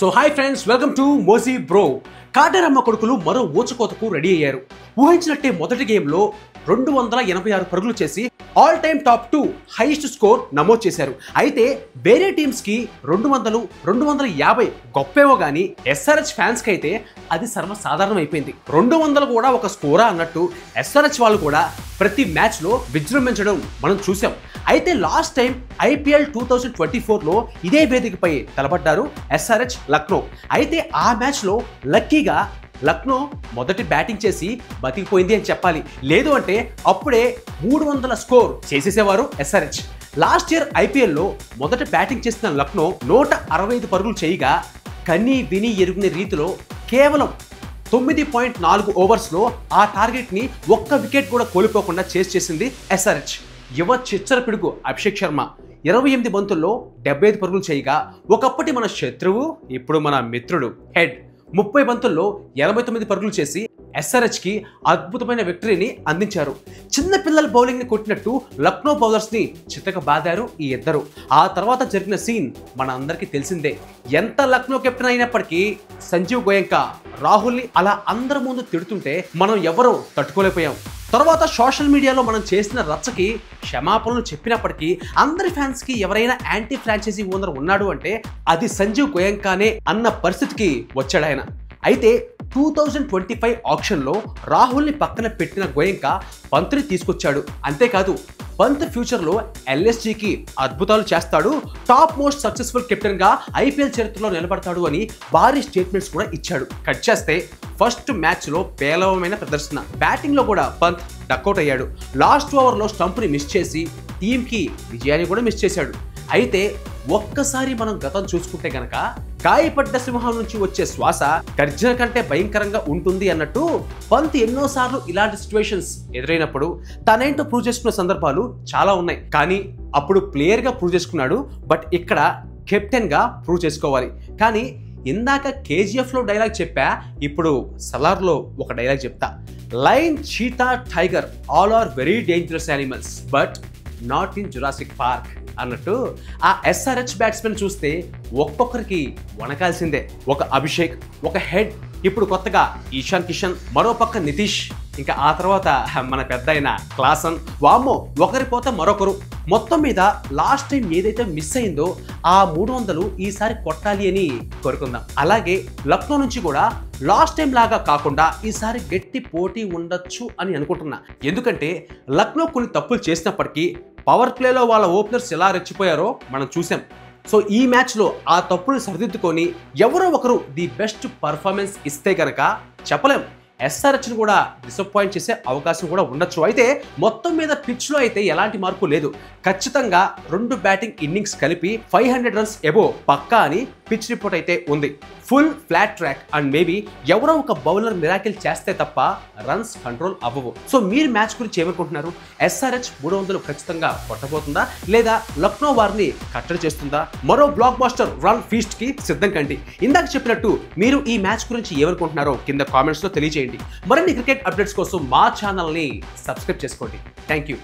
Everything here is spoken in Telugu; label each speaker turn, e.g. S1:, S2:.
S1: So hi friends, welcome to Moji bro. Carter అమ్మ కొడుకులు మరో ఊచకోతకు రెడీ అయ్యారు. ఊహించినట్టే మొదటి గేమ్లో 286 పరుగులు చేసి all time top 2 highest score నమోదు చేశారు. అయితే వేరే టీమ్స్కి 200, 250 గొప్పేవో కానీ ఎస్ఆర్హెచ్ ఫ్యాన్స్కి అయితే అది సర్వసాధారణం అయిపోయింది. 200 కూడా ఒక స్కోరా అన్నట్టు ఎస్ఆర్హెచ్ వాళ్ళు కూడా ప్రతి మ్యాచ్లో విజృంభించడం మనం చూసాం. అయితే లాస్ట్ టైం IPL 2024లో ఇదే వేదికపై తలపడ్డారు ఎస్ఆర్హెచ్ లక్నో. అయితే ఆ మ్యాచ్లో లక్కీగా లక్నో మొదటి బ్యాటింగ్ చేసి బతికిపోయింది అని చెప్పాలి. లేదు అంటే అప్పుడే 300 స్కోర్ చేసేసేవారు ఎస్ఆర్హెచ్. లాస్ట్ ఇయర్ IPLలో మొదట బ్యాటింగ్ చేసిన లక్నో 165 పరుగులు చేయగా కన్నీ విని ఎరుగునే రీతిలో కేవలం 9.4 ఓవర్స్లో ఆ టార్గెట్ని ఒక్క వికెట్ కూడా కోల్పోకుండా చేసింది ఎస్ఆర్హెచ్. యువ చిచ్చర పిడుగు అభిషేక్ శర్మ 28 బంతుల్లో 75 పరుగులు చేయగా ఒకప్పటి మన శత్రువు ఇప్పుడు మన మిత్రుడు హెడ్ 30 బంతుల్లో 89 పరుగులు చేసి ఎస్ఆర్హెచ్కి అద్భుతమైన విక్టరీని అందించారు. చిన్న పిల్లల బౌలింగ్ని కొట్టినట్టు లక్నో బౌలర్స్ని చిత్తక బాదారు ఈ ఇద్దరు. ఆ తర్వాత జరిగిన సీన్ మన అందరికీ తెలిసిందే. ఎంత లక్నో కెప్టెన్ అయినప్పటికీ సంజీవ్ గోయంకా రాహుల్ని అలా అందరి ముందు తిడుతుంటే మనం ఎవరూ తట్టుకోలేకపోయాం. తర్వాత సోషల్ మీడియాలో మనం చేసిన రచ్చకి క్షమాపణలు చెప్పినప్పటికీ అందరి ఫ్యాన్స్కి ఎవరైనా యాంటీ ఫ్రాంచైజీ ఓనర్ ఉన్నాడు అంటే అది సంజీవ్ గోయంకానే అన్న పరిస్థితికి వచ్చాడు ఆయన. అయితే 2025 ఆక్షన్లో రాహుల్ని పక్కన పెట్టిన గోయంకా పంత్ని తీసుకొచ్చాడు. అంతేకాదు పంత్ ఫ్యూచర్లో LSGకి అద్భుతాలు చేస్తాడు, టాప్ మోస్ట్ సక్సెస్ఫుల్ కెప్టెన్గా IPL చరిత్రలో నిలబడతాడు అని భారీ స్టేట్మెంట్స్ కూడా ఇచ్చాడు. కట్ చేస్తే ఫస్ట్ మ్యాచ్లో పేలవమైన ప్రదర్శన. బ్యాటింగ్లో కూడా పంత్ డక్అవుట్ అయ్యాడు. లాస్ట్ ఓవర్లో స్టంప్ని మిస్ చేసి టీంకి విజయాన్ని కూడా మిస్ చేశాడు. అయితే ఒక్కసారి మనం గతం చూసుకుంటే గనక గాయపడ్డ సింహం నుంచి వచ్చే శ్వాస గర్జన కంటే భయంకరంగా ఉంటుంది అన్నట్టు పంత్ ఎన్నోసార్లు ఇలాంటి సిచ్యువేషన్స్ ఎదురైనప్పుడు తనేంటో ప్రూవ్ చేసుకున్న సందర్భాలు చాలా ఉన్నాయి. కానీ అప్పుడు ప్లేయర్గా ప్రూవ్ చేసుకున్నాడు, బట్ ఇక్కడ కెప్టెన్గా ప్రూవ్ చేసుకోవాలి. కానీ ఇందాక KGFలో డైలాగ్ చెప్పా, ఇప్పుడు సలార్లో ఒక డైలాగ్ చెప్తా. Lion, cheetah, tiger all are very dangerous animals but not in Jurassic Park అన్నట్టు ఆ SRH బ్యాట్స్మెన్ చూస్తే ఒక్కొక్కరికి వణకాల్సిందే. ఒక అభిషేక్, ఒక హెడ్, ఇప్పుడు కొత్తగా ఈశాన్ కిషన్, మరో పక్క నితీష్, ఇంకా ఆ తర్వాత మన పెద్ద అయిన క్లాసన్, వామ్మో ఒకరి పోతే మరొకరు. మొత్తం మీద లాస్ట్ టైం ఏదైతే మిస్ అయిందో ఆ 300 ఈసారి కొట్టాలి అని కోరుకుందాం. అలాగే లక్నో నుంచి కూడా లాస్ట్ టైం లాగా కాకుండా ఈసారి గట్టి పోటీ ఉండొచ్చు అని అనుకుంటున్నా. ఎందుకంటే లక్నో కొన్ని తప్పులు చేసినప్పటికీ పవర్ ప్లేలో వాళ్ళ ఓపెనర్స్ ఎలా రెచ్చిపోయారో మనం చూసాం. సో ఈ మ్యాచ్లో ఆ తప్పులు సరిదిద్దుకొని ఎవరో ఒకరు ది బెస్ట్ పర్ఫార్మెన్స్ ఇస్తే కనుక చెప్పలేం, SRHని కూడా డిసప్పాయింట్ చేసే అవకాశం కూడా ఉండొచ్చు. అయితే మొత్తం మీద పిచ్లో అయితే ఎలాంటి మార్పు లేదు. ఖచ్చితంగా 2 బ్యాటింగ్ ఇన్నింగ్స్ కలిపి 500 రన్స్ ఎబో పక్కా అని పిచ్ రిపోర్ట్ అయితే ఉంది. Full flat track and maybe ఎవరో ఒక బౌలర్ మిరాకిల్ చేస్తే తప్ప రన్స్ కంట్రోల్ అవ్వవు. సో మీరు మ్యాచ్ గురించి ఏమనుకుంటున్నారు? SRH 300 ఖచ్చితంగా కొట్టబోతుందా లేదా లక్నో వారిని కట్టడి చేస్తుందా? మరో బ్లాక్ బాస్టర్ రన్ ఫీస్ట్ కి సిద్ధం కండి. ఇందాక చెప్పినట్టు మీరు ఈ మ్యాచ్ గురించి ఏమనుకుంటున్నారో కింద కామెంట్స్ లో తెలియజేయండి. మరిన్ని క్రికెట్ అప్డేట్స్ కోసం మా ఛానల్ని సబ్స్క్రైబ్ చేసుకోండి. Thank you.